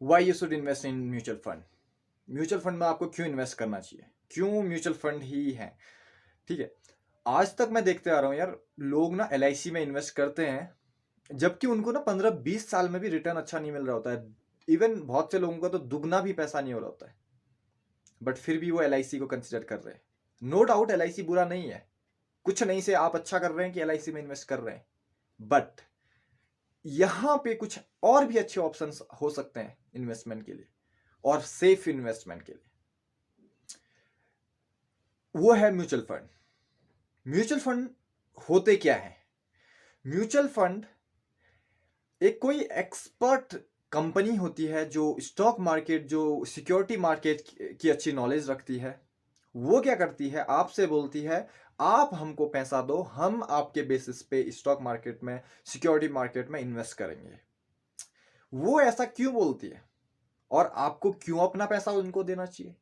Why you should invest in mutual fund. Mutual fund में आपको क्यों इन्वेस्ट करना चाहिए, क्यों म्यूचुअल फंड ही है। ठीक है, आज तक मैं देखते आ रहा हूँ यार, लोग ना एल में इन्वेस्ट करते हैं, जबकि उनको ना 15-20 साल में भी रिटर्न अच्छा नहीं मिल रहा होता है। इवन बहुत से लोगों का तो दुगना भी पैसा नहीं हो रहा होता है, बट फिर भी वो एल को कंसिडर कर रहे हैं। नो डाउट एल बुरा नहीं है, कुछ नहीं से आप अच्छा कर रहे हैं कि एल में इन्वेस्ट कर रहे हैं, बट यहां पे कुछ और भी अच्छे ऑप्शंस हो सकते हैं इन्वेस्टमेंट के लिए, और सेफ इन्वेस्टमेंट के लिए। वो है म्यूचुअल फंड। म्यूचुअल फंड होते क्या है? म्यूचुअल फंड एक कोई एक्सपर्ट कंपनी होती है जो स्टॉक मार्केट, जो सिक्योरिटी मार्केट की अच्छी नॉलेज रखती है। वो क्या करती है, आपसे बोलती है आप हमको पैसा दो, हम आपके बेसिस पे स्टॉक मार्केट में, सिक्योरिटी मार्केट में इन्वेस्ट करेंगे। वो ऐसा क्यों बोलती है और आपको क्यों अपना पैसा उनको देना चाहिए?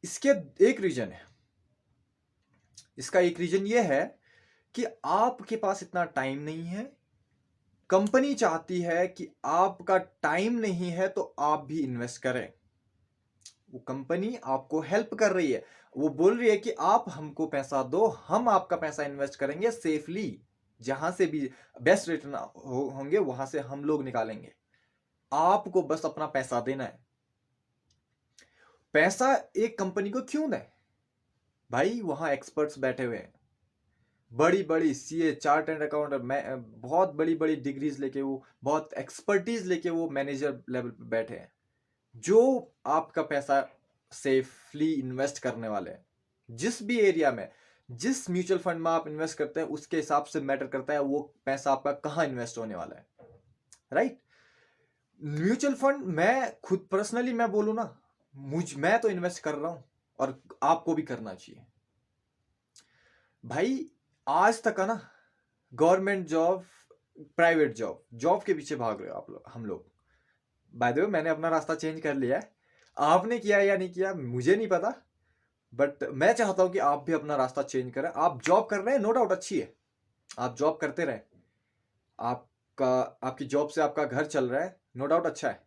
इसके एक रीजन है। इसका एक रीजन ये है कि आपके पास इतना टाइम नहीं है। कंपनी चाहती है कि आपका टाइम नहीं है तो आप भी इन्वेस्ट करें। वो कंपनी आपको हेल्प कर रही है, वो बोल रही है कि आप हमको पैसा दो, हम आपका पैसा इन्वेस्ट करेंगे सेफली, जहां से भी बेस्ट रिटर्न होंगे वहां से हम लोग निकालेंगे। आपको बस अपना पैसा देना है। पैसा एक कंपनी को क्यों दें भाई? वहां एक्सपर्ट्स बैठे हुए हैं, बड़ी बड़ी सीए, चार्ट एंड अकाउंटेंट, बहुत बड़ी बड़ी डिग्रीज लेके, वो बहुत एक्सपर्टीज लेके वो मैनेजर लेवल पे बैठे हैं, जो आपका पैसा सेफली इन्वेस्ट करने वाले हैं। जिस भी एरिया में, जिस म्यूचुअल फंड में आप इन्वेस्ट करते हैं, उसके हिसाब से मैटर करता है वो पैसा आपका कहाँ इन्वेस्ट होने वाला है। राइट? म्यूचुअल फंड, मैं खुद पर्सनली मैं बोलूँ ना, मैं तो इन्वेस्ट कर रहा हूं, और आपको भी करना चाहिए भाई। आज तक है ना, government job, private job, job के पीछे भाग रहे हो आप लोग, हम लोग। बाय द वे, मैंने अपना रास्ता चेंज कर लिया है। आपने किया या नहीं किया मुझे नहीं पता, बट मैं चाहता हूं कि आप भी अपना रास्ता चेंज करें। आप जॉब कर रहे हैं, नो डाउट अच्छी है, आप जॉब करते रहे, आपका, आपकी जॉब से आपका घर चल रहा है, नो डाउट अच्छा है,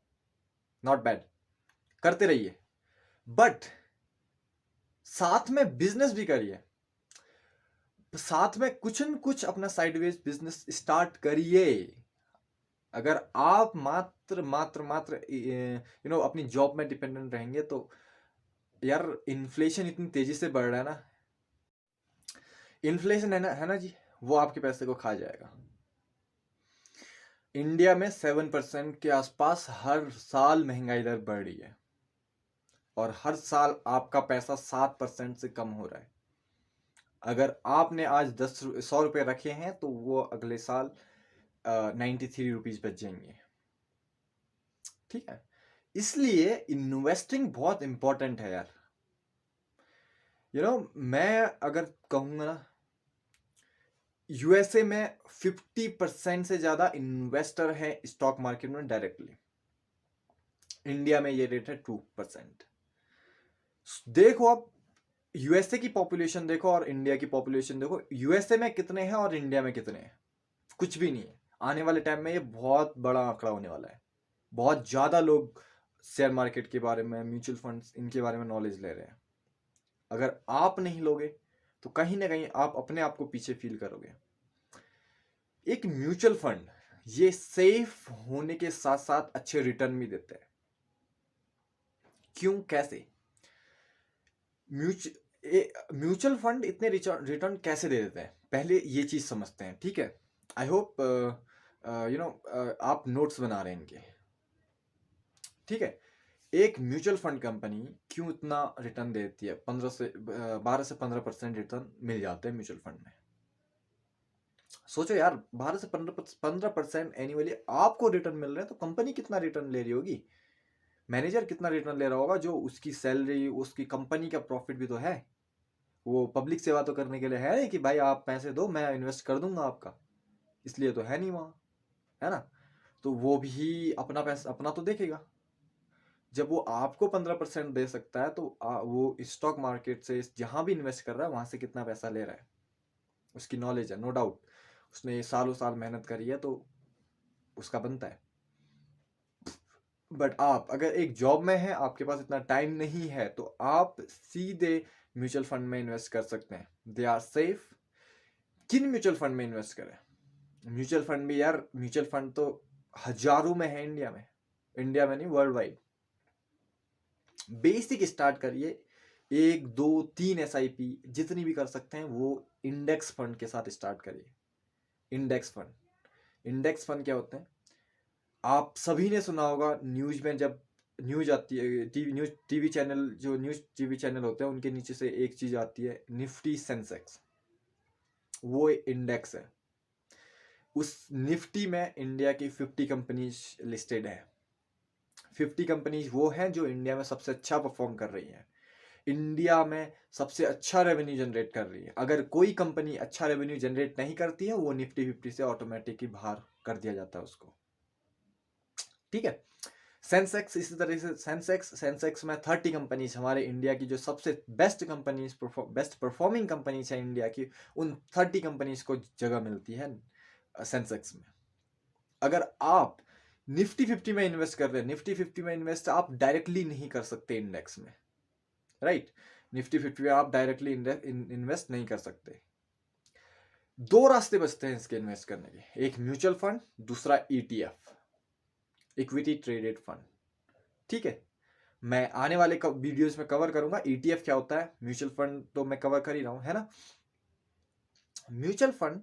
नॉट बैड, करते रहिए। बट साथ में बिजनेस भी करिए, साथ में कुछ न कुछ अपना साइडवेज बिजनेस स्टार्ट करिए। अगर आप मात्र मात्र मात्र अपनी जॉब में डिपेंडेंट रहेंगे तो यार, इन्फ्लेशन इतनी तेजी से बढ़ रहा है ना, इन्फ्लेशन है ना जी, वो आपके पैसे को खा जाएगा। इंडिया में 7% के आसपास हर साल महंगाई दर बढ़ रही है, और हर साल आपका पैसा 7% से कम हो रहा है। अगर आपने आज 100 रुपये रखे हैं तो वो अगले साल 93 रुपीज बच जाएंगे। ठीक है, इसलिए इन्वेस्टिंग बहुत इंपॉर्टेंट है यार। मैं अगर कहूंगा ना, यूएसए में 50% से ज्यादा इन्वेस्टर है स्टॉक मार्केट में डायरेक्टली। इंडिया में ये रेट है 2%। देखो आप, यूएसए की पॉपुलेशन देखो और इंडिया की पॉपुलेशन देखो, यूएसए में कितने हैं और इंडिया में कितने हैं, कुछ भी नहीं है। आने वाले टाइम में ये बहुत बड़ा आंकड़ा होने वाला है। बहुत ज्यादा लोग शेयर मार्केट के बारे में, म्यूचुअल फंड्स, इनके बारे में नॉलेज ले रहे हैं। अगर आप नहीं लोगे तो कहीं ना कहीं आप अपने आप को पीछे फील करोगे। एक म्यूचुअल फंड ये सेफ होने के साथ साथ अच्छे रिटर्न भी देते हैं। क्यों, कैसे? म्यूचुअल फंड इतने रिटर्न कैसे दे देते हैं, पहले ये चीज समझते हैं। ठीक है, आई होप आप नोट्स बना रहे हैं इनके। ठीक है, एक म्यूचुअल फंड कंपनी क्यों इतना रिटर्न देती है? 12 से 15% रिटर्न मिल जाते हैं म्यूचुअल फंड में। सोचो यार, 12 से 15% एनुअली आपको रिटर्न मिल रहे हैं, तो कंपनी कितना रिटर्न ले रही होगी, मैनेजर कितना रिटर्न ले रहा होगा, जो उसकी सैलरी, उसकी कंपनी का प्रॉफिट भी तो है। वो पब्लिक सेवा तो करने के लिए है नहीं कि भाई आप पैसे दो मैं इन्वेस्ट कर दूंगा आपका, इसलिए तो है नहीं वहां, है ना? तो वो भी अपना पैसा अपना तो देखेगा। जब वो आपको 15% दे सकता है तो वो स्टॉक मार्केट से जहां भी इन्वेस्ट कर रहा है वहां से कितना पैसा ले रहा है, उसकी नॉलेज है, नो डाउट। उसने सालों साल मेहनत करी है तो उसका बनता है। बट आप अगर एक जॉब में हैं, आपके पास इतना टाइम नहीं है, तो आप सीधे म्यूचुअल फंड में इन्वेस्ट कर सकते हैं। They are safe. किन म्यूचुअल फंड में इन्वेस्ट करें? म्यूचुअल फंड भी यार, म्यूचुअल फंड तो हजारों में है इंडिया में, इंडिया में नहीं, वर्ल्ड वाइड। बेसिक स्टार्ट करिए, 1 2 3 SIP जितनी भी कर सकते हैं वो इंडेक्स फंड के साथ स्टार्ट करिए। इंडेक्स फंड क्या होते हैं? आप सभी ने सुना होगा, न्यूज में जब न्यूज आती है, टीवी चैनल, जो न्यूज टीवी चैनल होते हैं उनके नीचे से एक चीज आती है, निफ्टी सेंसेक्स, वो इंडेक्स है। उस निफ्टी में इंडिया की 50 कंपनीज लिस्टेड है। 50 कंपनीज वो हैं जो इंडिया में सबसे अच्छा परफॉर्म कर रही हैं, इंडिया में सबसे अच्छा रेवेन्यू जनरेट कर रही है। अगर कोई कंपनी अच्छा रेवेन्यू जनरेट नहीं करती है, वो निफ्टी 50 से ऑटोमेटिकली बाहर कर दिया जाता है उसको। ठीक है। सेंसेक्स इसी तरह से, सेंसेक्स में 30 कंपनीज हमारे इंडिया की जो सबसे best companies, best performing companies है इंडिया की, उन 30 कंपनीज को जगह मिलती है सेंसेक्स में। अगर आप निफ्टी 50 में इन्वेस्ट कर रहे हैं, निफ्टी 50 में इन्वेस्ट आप डायरेक्टली नहीं कर सकते इंडेक्स में, राइट? निफ्टी 50 में आप डायरेक्टली इन्वेस्ट नहीं कर सकते। 2 रास्ते बचते हैं इसके इन्वेस्ट करने के, एक म्यूचुअल फंड, दूसरा ETF, इक्विटी ट्रेडेड फंड। ठीक है, मैं आने वाले वीडियोस में कवर करूंगा ETF क्या होता है, म्यूचुअल फंड तो मैं कवर कर ही रहा हूं, है ना। म्यूचुअल फंड,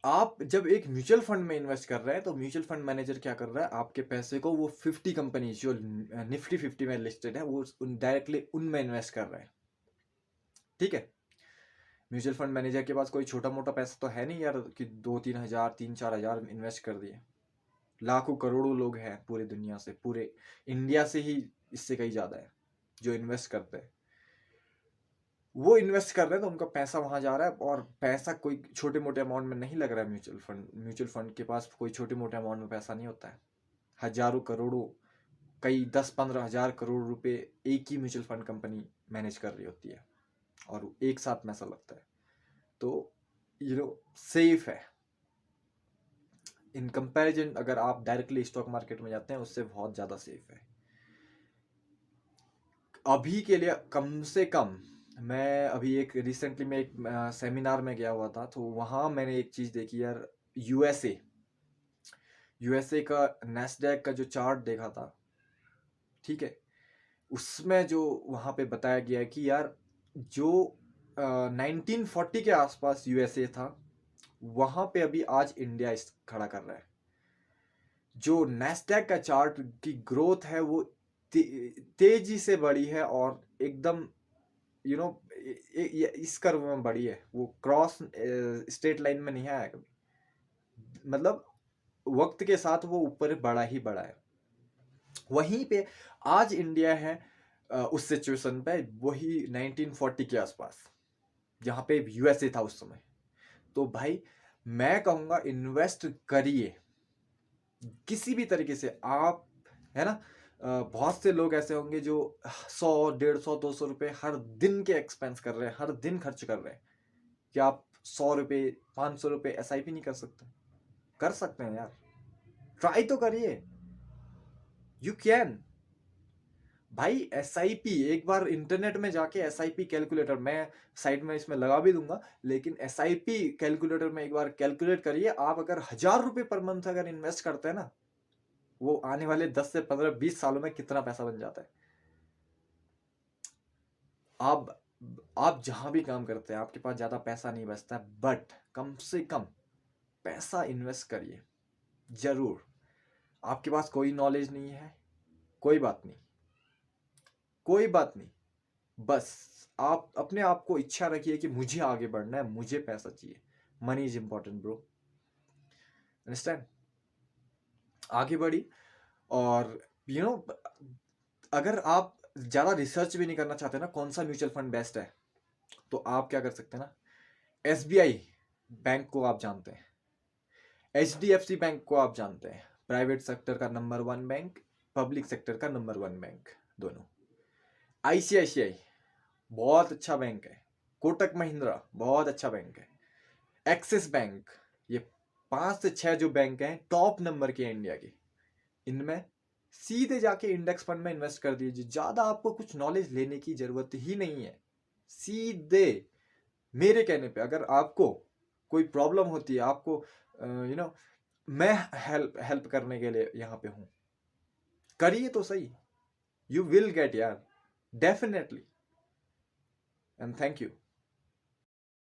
आप जब एक म्यूचुअल फंड में इन्वेस्ट कर रहे हैं तो म्यूचुअल फंड मैनेजर क्या कर रहा है, आपके पैसे को वो 50 कंपनी जो निफ्टी 50 में लिस्टेड है वो डायरेक्टली उनमें इन्वेस्ट कर रहे हैं। ठीक है। म्यूचुअल फंड मैनेजर के पास कोई छोटा मोटा पैसा तो है नहीं यार कि 2-3 हज़ार 3-4 हज़ार इन्वेस्ट कर दिए। लाखों करोड़ों लोग हैं पूरे दुनिया से, पूरे इंडिया से ही इससे कहीं ज़्यादा है जो इन्वेस्ट करते हैं। वो इन्वेस्ट कर रहे हैं तो उनका पैसा वहां जा रहा है, और पैसा कोई छोटे मोटे अमाउंट में नहीं लग रहा है। म्यूचुअल फंड के पास कोई छोटे मोटे अमाउंट में पैसा नहीं होता है। हजारों करोड़ों, कई 10-15 हज़ार करोड़ रुपए एक ही म्यूचुअल फंड कंपनी मैनेज कर रही होती है, और एक साथ में ऐसा लगता है। तो सेफ है इन कंपैरिजन। अगर आप डायरेक्टली स्टॉक मार्केट में जाते हैं उससे बहुत ज़्यादा सेफ है अभी के लिए। कम से कम मैं अभी एक रिसेंटली में एक सेमिनार में गया हुआ था, तो वहाँ मैंने एक चीज़ देखी यार, यूएसए का नैस्डैक का जो चार्ट देखा था, ठीक है, उसमें जो वहाँ पे बताया गया है कि यार जो 1940 के आसपास यूएसए था, वहाँ पे अभी आज इंडिया खड़ा कर रहा है। जो नैस्डैक का चार्ट की ग्रोथ है वो तेजी से बढ़ी है, और एकदम इस कर्व में बढ़ी है, वो क्रॉस स्ट्रेट लाइन में नहीं आया कभी, मतलब वक्त के साथ वो ऊपर बढ़ा ही बढ़ा है। वहीं पे आज इंडिया है उस सिचुएशन पे, वही 1940 के आसपास जहाँ पे यूएसए था उस समय। तो भाई मैं कहूँगा इन्वेस्ट करिए किसी भी तरीके से आप, है ना। बहुत से लोग ऐसे होंगे जो 100 150 200 रुपये हर दिन के एक्सपेंस कर रहे हैं, हर दिन खर्च कर रहे हैं। क्या आप 100 रुपये 500 रुपये SIP नहीं कर सकते? कर सकते हैं यार, ट्राई तो करिए, यू कैन। भाई SIP एक बार इंटरनेट में जाके SIP कैलकुलेटर, मैं साइड में इसमें लगा भी दूंगा, लेकिन SIP कैलकुलेटर में एक बार कैलकुलेट करिए, आप अगर 1000 रुपये पर मंथ अगर इन्वेस्ट करते हैं ना, वो आने वाले 10 से 15-20 सालों में कितना पैसा बन जाता है। आप जहां भी काम करते हैं आपके पास ज्यादा पैसा नहीं बचता, बट कम से कम पैसा इन्वेस्ट करिए जरूर। आपके पास कोई नॉलेज नहीं है, कोई बात नहीं, कोई बात नहीं, बस आप अपने आप को इच्छा रखिए कि मुझे आगे बढ़ना है, मुझे पैसा चाहिए। Money is important bro, understand. आगे बढ़ी, और अगर आप ज़्यादा रिसर्च भी नहीं करना चाहते ना कौन सा म्यूचुअल फंड बेस्ट है, तो आप क्या कर सकते हैं ना, SBI बैंक को आप जानते हैं, HDFC बैंक को आप जानते हैं, प्राइवेट सेक्टर का नंबर 1 बैंक, पब्लिक सेक्टर का नंबर 1 बैंक दोनों। ICICI बहुत अच्छा बैंक है, कोटक महिंद्रा बहुत अच्छा बैंक है, एक्सिस बैंक, ये 5 से 6 जो बैंक हैं टॉप नंबर के इंडिया के, इनमें सीधे जाके इंडेक्स फंड में इन्वेस्ट कर दीजिए, ज़्यादा आपको कुछ नॉलेज लेने की ज़रूरत ही नहीं है। सीधे मेरे कहने पे अगर आपको कोई प्रॉब्लम होती है, आपको मैं हेल्प करने के लिए यहाँ पे हूँ, करिए तो सही, यू विल गेट यार, डेफिनेटली। And thank you.